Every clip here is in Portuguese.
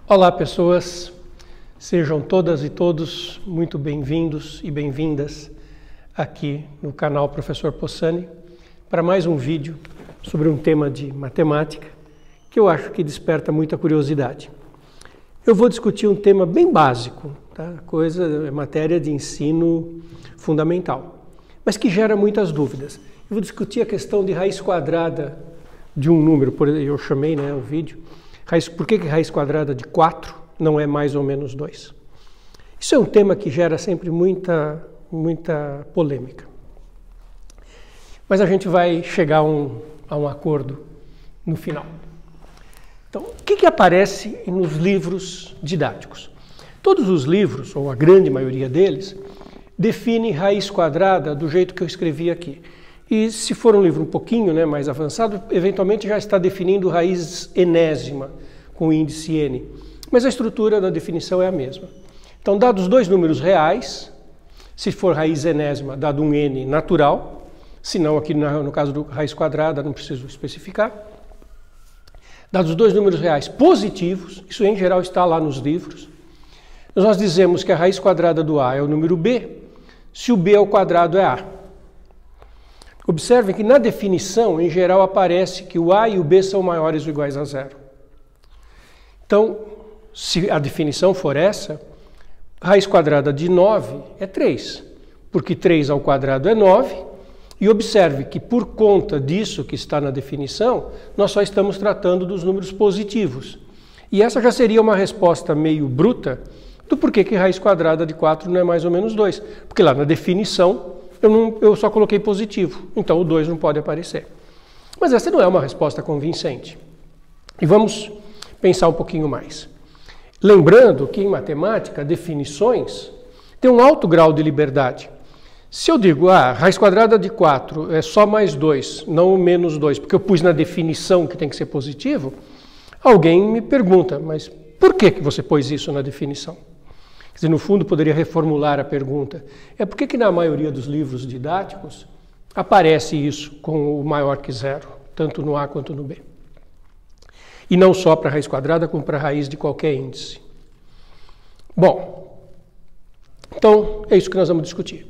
Olá, pessoas, sejam todas e todos muito bem-vindos e bem-vindas aqui no canal Professor Possani para mais um vídeo sobre um tema de matemática que eu acho que desperta muita curiosidade. Eu vou discutir um tema bem básico, tá? Matéria de ensino fundamental, mas que gera muitas dúvidas. Eu vou discutir a questão de raiz quadrada de um número, eu chamei o vídeo. Por que raiz quadrada de 4 não é mais ou menos 2? Isso é um tema que gera sempre muita polêmica. Mas a gente vai chegar a um acordo no final. Então, o que aparece nos livros didáticos? Todos os livros, ou a grande maioria deles, definem raiz quadrada do jeito que eu escrevi aqui. E se for um livro um pouquinho mais avançado, eventualmente já está definindo raiz enésima, com índice n. Mas a estrutura da definição é a mesma. Então, dados dois números reais, se for raiz enésima, dado um n natural, se não aqui no caso do raiz quadrada, não preciso especificar. Dados dois números reais positivos, isso em geral está lá nos livros, nós dizemos que a raiz quadrada do a é o número b, se o b ao quadrado é a. Observem que na definição, em geral, aparece que o a e o b são maiores ou iguais a zero. Então, se a definição for essa, raiz quadrada de 9 é 3, porque 3 ao quadrado é 9, e observe que por conta disso que está na definição, nós só estamos tratando dos números positivos. E essa já seria uma resposta meio bruta do porquê que raiz quadrada de 4 não é mais ou menos 2, porque lá na definição eu só coloquei positivo, então o 2 não pode aparecer. Mas essa não é uma resposta convincente. E vamos pensar um pouquinho mais. Lembrando que em matemática, definições têm um alto grau de liberdade. Se eu digo, raiz quadrada de 4 é só mais 2, não menos 2, porque eu pus na definição que tem que ser positivo, alguém me pergunta, mas por que você pôs isso na definição? Quer dizer, no fundo, poderia reformular a pergunta. É por que na maioria dos livros didáticos aparece isso com o maior que zero, tanto no A quanto no B? E não só para a raiz quadrada, como para a raiz de qualquer índice. Bom, então é isso que nós vamos discutir.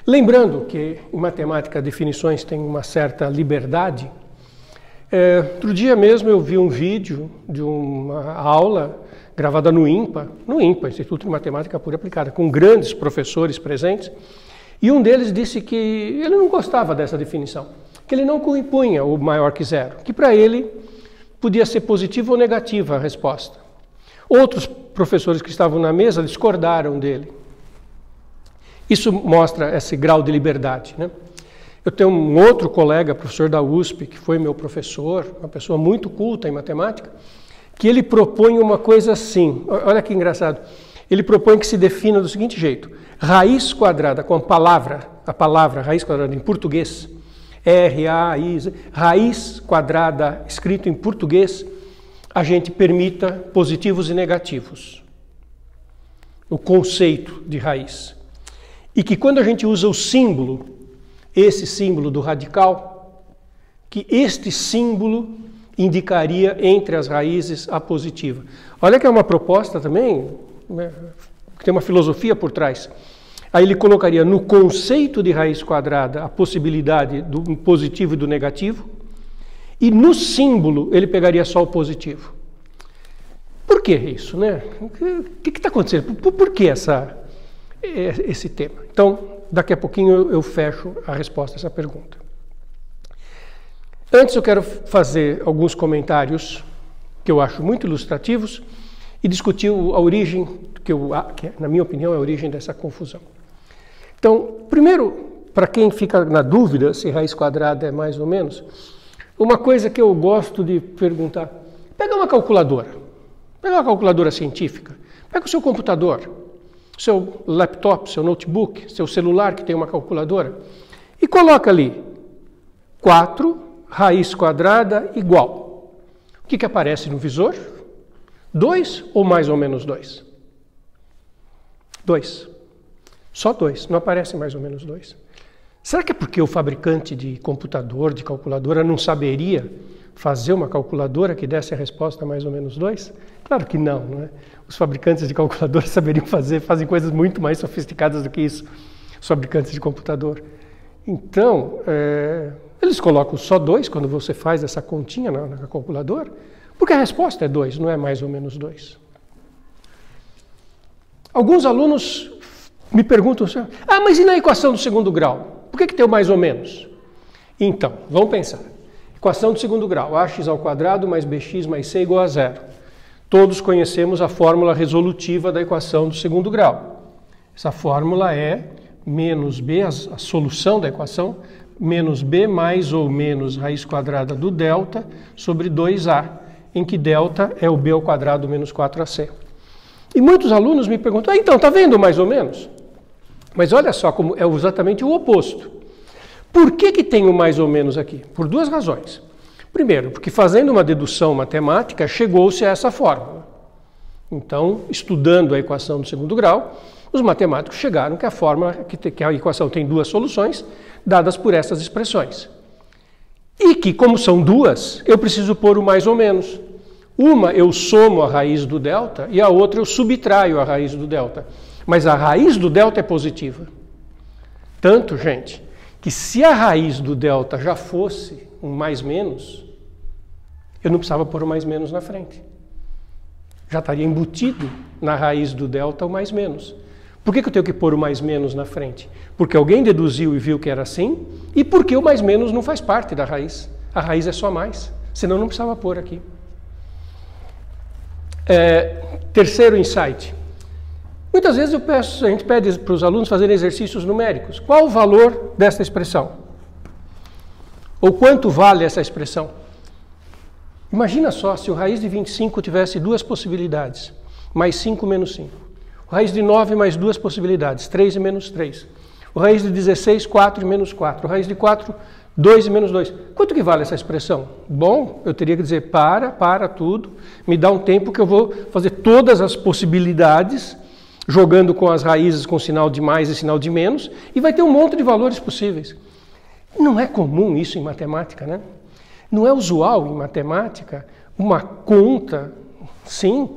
Lembrando que em matemática definições têm uma certa liberdade, outro dia mesmo eu vi um vídeo de uma aula gravada no INPA, Instituto de Matemática Pura Aplicada, com grandes professores presentes, e um deles disse que ele não gostava dessa definição, que ele não impunha o maior que zero, que para ele podia ser positiva ou negativa a resposta. Outros professores que estavam na mesa discordaram dele. Isso mostra esse grau de liberdade, Eu tenho um outro colega, professor da USP, que foi meu professor, uma pessoa muito culta em matemática, que ele propõe uma coisa assim, olha que engraçado, ele propõe que se defina do seguinte jeito: raiz quadrada com a palavra raiz quadrada em português, R-A-I-Z, raiz quadrada escrito em português, a gente permita positivos e negativos, o conceito de raiz. E que quando a gente usa o símbolo, esse símbolo do radical, que este símbolo indicaria entre as raízes a positiva. Olha que é uma proposta também, que tem uma filosofia por trás. Aí ele colocaria no conceito de raiz quadrada a possibilidade do positivo e do negativo, e no símbolo ele pegaria só o positivo. Por que isso, O que está acontecendo? Por que esse tema? Então, daqui a pouquinho eu fecho a resposta a essa pergunta. Antes eu quero fazer alguns comentários que eu acho muito ilustrativos e discutir a origem, que na minha opinião é a origem dessa confusão. Então, primeiro, para quem fica na dúvida se raiz quadrada é mais ou menos, uma coisa que eu gosto de perguntar: pega uma calculadora científica, pega o seu computador, seu laptop, seu notebook, seu celular que tem uma calculadora e coloca ali 4 raiz quadrada igual. O que aparece no visor? 2 ou mais ou menos 2? 2. Só 2, não aparece mais ou menos 2. Será que é porque o fabricante de computador, de calculadora, não saberia fazer uma calculadora que desse a resposta mais ou menos 2? Claro que não, não é? Os fabricantes de calculadora saberiam fazem coisas muito mais sofisticadas do que isso, os fabricantes de computador. Então, eles colocam só 2 quando você faz essa continha na calculadora, porque a resposta é 2, não é mais ou menos 2. Alguns alunos me perguntam, mas e na equação do segundo grau? Por que tem o mais ou menos? Então, vamos pensar. Equação do segundo grau, ax² mais bx mais c igual a 0. Todos conhecemos a fórmula resolutiva da equação do segundo grau. Essa fórmula é menos b, a solução da equação, menos b mais ou menos raiz quadrada do delta sobre 2a, em que delta é o b² menos 4ac. E muitos alunos me perguntam, então, está vendo mais ou menos? Mas olha só como é exatamente o oposto. Por que tem o mais ou menos aqui? Por 2 razões. Primeiro, porque fazendo uma dedução matemática, chegou-se a essa fórmula. Então, estudando a equação do segundo grau, os matemáticos chegaram que a fórmula, que a equação tem 2 soluções, dadas por essas expressões. E que, como são 2, eu preciso pôr o mais ou menos. Uma eu somo a raiz do delta e a outra eu subtraio a raiz do delta. Mas a raiz do delta é positiva. Tanto, gente, que se a raiz do delta já fosse um mais menos, eu não precisava pôr o mais menos na frente. Já estaria embutido na raiz do delta o mais menos. Por que eu tenho que pôr o mais menos na frente? Porque alguém deduziu e viu que era assim, e porque o mais menos não faz parte da raiz. A raiz é só mais, senão não precisava pôr aqui. Terceiro insight. Muitas vezes a gente pede para os alunos fazerem exercícios numéricos. Qual o valor dessa expressão? Ou quanto vale essa expressão? Imagina só se o raiz de 25 tivesse 2 possibilidades, mais 5 menos 5. O raiz de 9 mais 2 possibilidades, 3 e menos 3. O raiz de 16, 4 e menos 4. O raiz de 4, 2 e menos 2. Quanto que vale essa expressão? Bom, eu teria que dizer para tudo, me dá um tempo que eu vou fazer todas as possibilidades, jogando com as raízes com sinal de mais e sinal de menos, e vai ter um monte de valores possíveis. Não é comum isso em matemática, né? Não é usual em matemática uma conta, sim,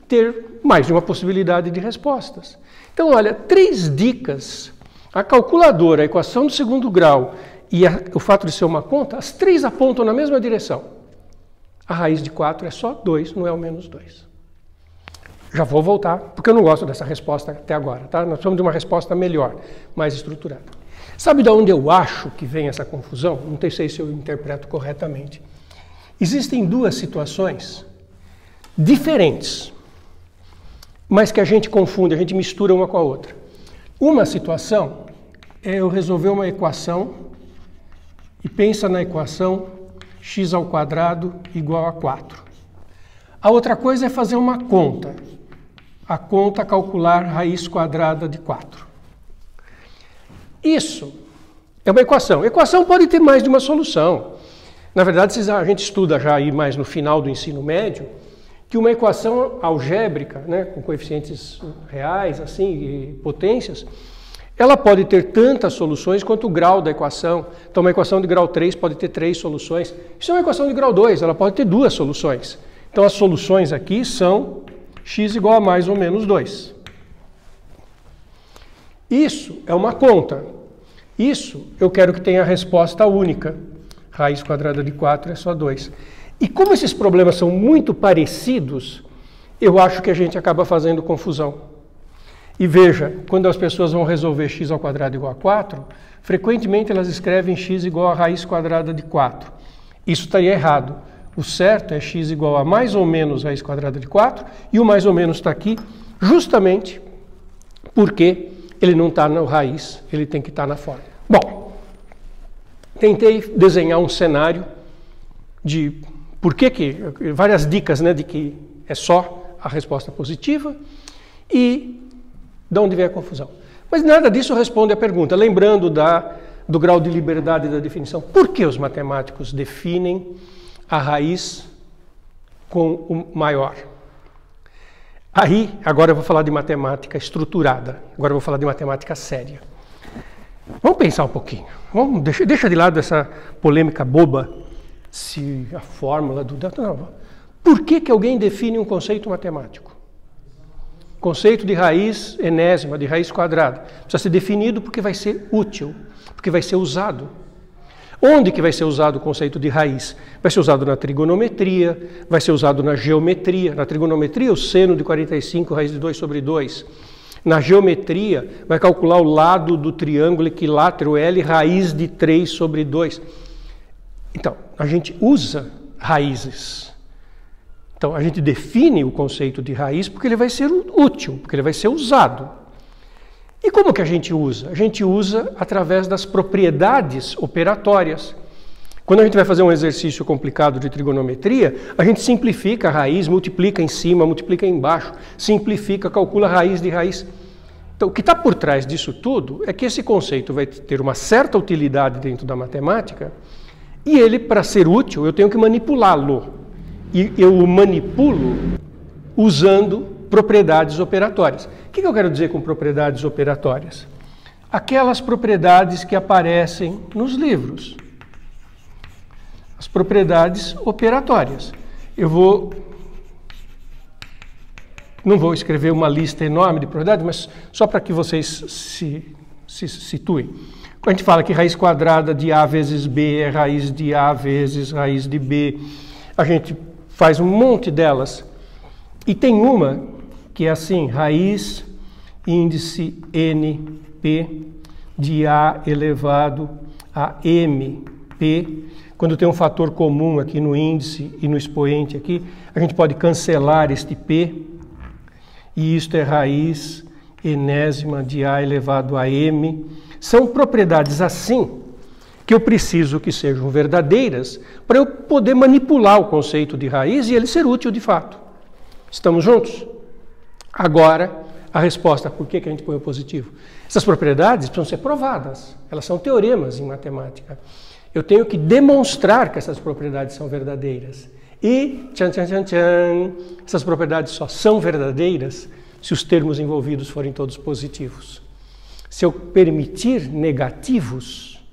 ter mais de uma possibilidade de respostas. Então, olha, 3 dicas. A calculadora, a equação do segundo grau e o fato de ser uma conta, as 3 apontam na mesma direção. A raiz de 4 é só 2, não é o menos 2. Já vou voltar, porque eu não gosto dessa resposta até agora, tá? Nós precisamos de uma resposta melhor, mais estruturada. Sabe de onde eu acho que vem essa confusão? Não sei se eu interpreto corretamente. Existem 2 situações diferentes, mas que a gente confunde, a gente mistura uma com a outra. Uma situação é eu resolver uma equação e pensa na equação x² igual a 4. A outra coisa é fazer uma conta. A conta calcular raiz quadrada de 4. Isso é uma equação. Equação pode ter mais de uma solução. Na verdade, a gente estuda já aí mais no final do ensino médio, que uma equação algébrica, né, com coeficientes reais assim, e potências, ela pode ter tantas soluções quanto o grau da equação. Então, uma equação de grau 3 pode ter 3 soluções. Isso é uma equação de grau 2, ela pode ter 2 soluções. Então, as soluções aqui são x igual a mais ou menos 2. Isso é uma conta. Isso eu quero que tenha a resposta única. Raiz quadrada de 4 é só 2. E como esses problemas são muito parecidos, eu acho que a gente acaba fazendo confusão. E veja, quando as pessoas vão resolver x² igual a 4, frequentemente elas escrevem x igual a raiz quadrada de 4. Isso estaria errado. O certo é x igual a mais ou menos raiz quadrada de 4, e o mais ou menos está aqui justamente porque ele não está na raiz, ele tem que estar na fórmula. Bom, tentei desenhar um cenário de por que várias dicas, né, de que é só a resposta positiva e de onde vem a confusão. Mas nada disso responde à pergunta, lembrando do grau de liberdade da definição. Por que os matemáticos definem a raiz com o maior? Aí, agora eu vou falar de matemática estruturada, agora eu vou falar de matemática séria. Vamos pensar um pouquinho, deixa de lado essa polêmica boba, se a fórmula do... Não, por que alguém define um conceito matemático? Conceito de raiz enésima, de raiz quadrada. Precisa ser definido porque vai ser útil, porque vai ser usado. Onde que vai ser usado o conceito de raiz? Vai ser usado na trigonometria, vai ser usado na geometria. Na trigonometria, o seno de 45, raiz de 2 sobre 2. Na geometria, vai calcular o lado do triângulo equilátero L, raiz de 3 sobre 2. Então, a gente usa raízes. Então, a gente define o conceito de raiz porque ele vai ser útil, porque ele vai ser usado. E como que a gente usa? A gente usa através das propriedades operatórias. Quando a gente vai fazer um exercício complicado de trigonometria, a gente simplifica a raiz, multiplica em cima, multiplica embaixo, simplifica, calcula a raiz de raiz. Então, o que está por trás disso tudo é que esse conceito vai ter uma certa utilidade dentro da matemática e ele, para ser útil, eu tenho que manipulá-lo. E eu o manipulo usando propriedades operatórias. O que eu quero dizer com propriedades operatórias? Aquelas propriedades que aparecem nos livros. As propriedades operatórias. Não vou escrever uma lista enorme de propriedades, mas só para que vocês se situem. Quando a gente fala que raiz quadrada de A vezes B é raiz de A vezes raiz de B, a gente faz um monte delas. E tem uma que é assim, raiz índice NP de A elevado a MP. Quando tem um fator comum aqui no índice e no expoente aqui, a gente pode cancelar este P. E isto é raiz enésima de A elevado a M. São propriedades assim que eu preciso que sejam verdadeiras para eu poder manipular o conceito de raiz e ele ser útil de fato. Estamos juntos? Agora, a resposta, por que a gente põe o positivo? Essas propriedades precisam ser provadas, elas são teoremas em matemática. Eu tenho que demonstrar que essas propriedades são verdadeiras. E, essas propriedades só são verdadeiras se os termos envolvidos forem todos positivos. Se eu permitir negativos,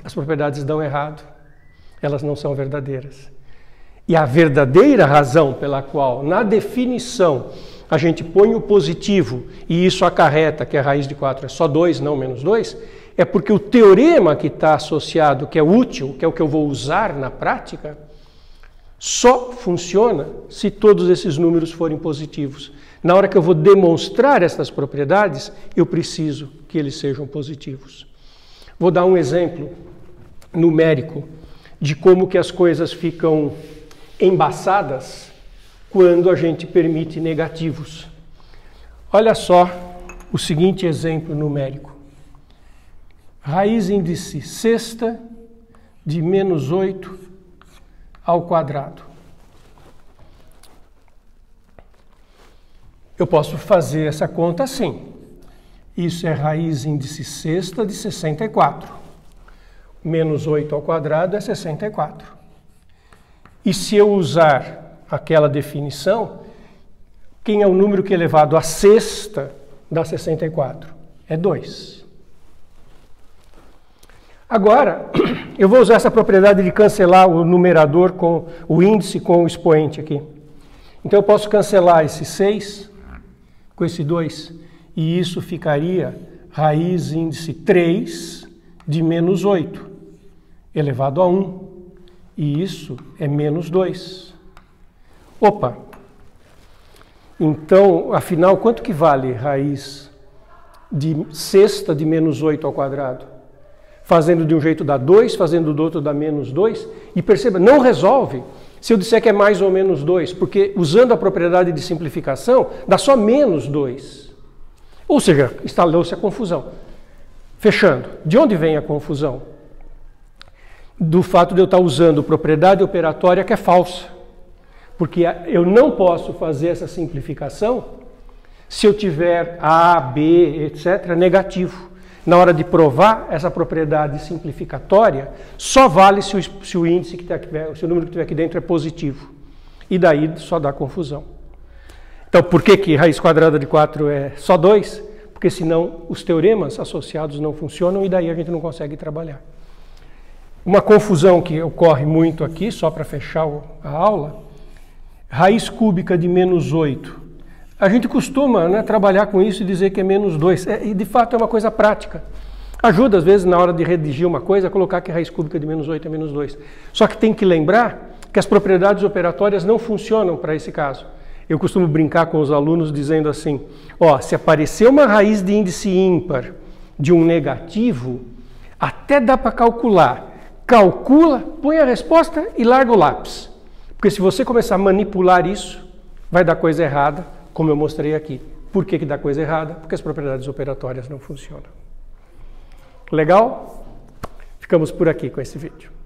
as propriedades dão errado, elas não são verdadeiras. E a verdadeira razão pela qual, na definição, a gente põe o positivo e isso acarreta que a raiz de 4 é só 2, não menos 2, é porque o teorema que está associado, que é útil, que é o que eu vou usar na prática, só funciona se todos esses números forem positivos. Na hora que eu vou demonstrar essas propriedades, eu preciso que eles sejam positivos. Vou dar um exemplo numérico de como que as coisas ficam embaçadas quando a gente permite negativos. Olha só o seguinte exemplo numérico. Raiz índice sexta de menos 8 ao quadrado. Eu posso fazer essa conta assim. Isso é raiz índice sexta de 64. Menos 8 ao quadrado é 64. E se eu usar aquela definição, quem é o número que é elevado à sexta dá 64? É 2. Agora, eu vou usar essa propriedade de cancelar o numerador com o índice com o expoente aqui. Então eu posso cancelar esse 6 com esse 2, e isso ficaria raiz índice 3 de menos 8, elevado a 1. E isso é menos 2. Opa! Então, afinal, quanto que vale raiz de sexta de menos 8 ao quadrado? Fazendo de um jeito dá 2, fazendo do outro dá menos 2. E perceba, não resolve se eu disser que é mais ou menos 2, porque usando a propriedade de simplificação, dá só menos 2. Ou seja, instalou-se a confusão. Fechando, de onde vem a confusão? Do fato de eu estar usando propriedade operatória que é falsa. Porque eu não posso fazer essa simplificação se eu tiver A, B, etc., negativo. Na hora de provar essa propriedade simplificatória, só vale se o índice que está aqui, se o número que estiver aqui dentro é positivo. E daí só dá confusão. Então, por que raiz quadrada de 4 é só 2? Porque senão os teoremas associados não funcionam e daí a gente não consegue trabalhar. Uma confusão que ocorre muito aqui, só para fechar a aula, raiz cúbica de menos 8. A gente costuma, né, trabalhar com isso e dizer que é menos 2. E de fato é uma coisa prática. Ajuda, às vezes, na hora de redigir uma coisa, a colocar que a raiz cúbica de menos 8 é menos 2. Só que tem que lembrar que as propriedades operatórias não funcionam para esse caso. Eu costumo brincar com os alunos dizendo assim, ó, se aparecer uma raiz de índice ímpar de um negativo, até dá para calcular. Calcula, põe a resposta e larga o lápis. Porque se você começar a manipular isso, vai dar coisa errada, como eu mostrei aqui. Por que dá coisa errada? Porque as propriedades operatórias não funcionam. Legal? Ficamos por aqui com esse vídeo.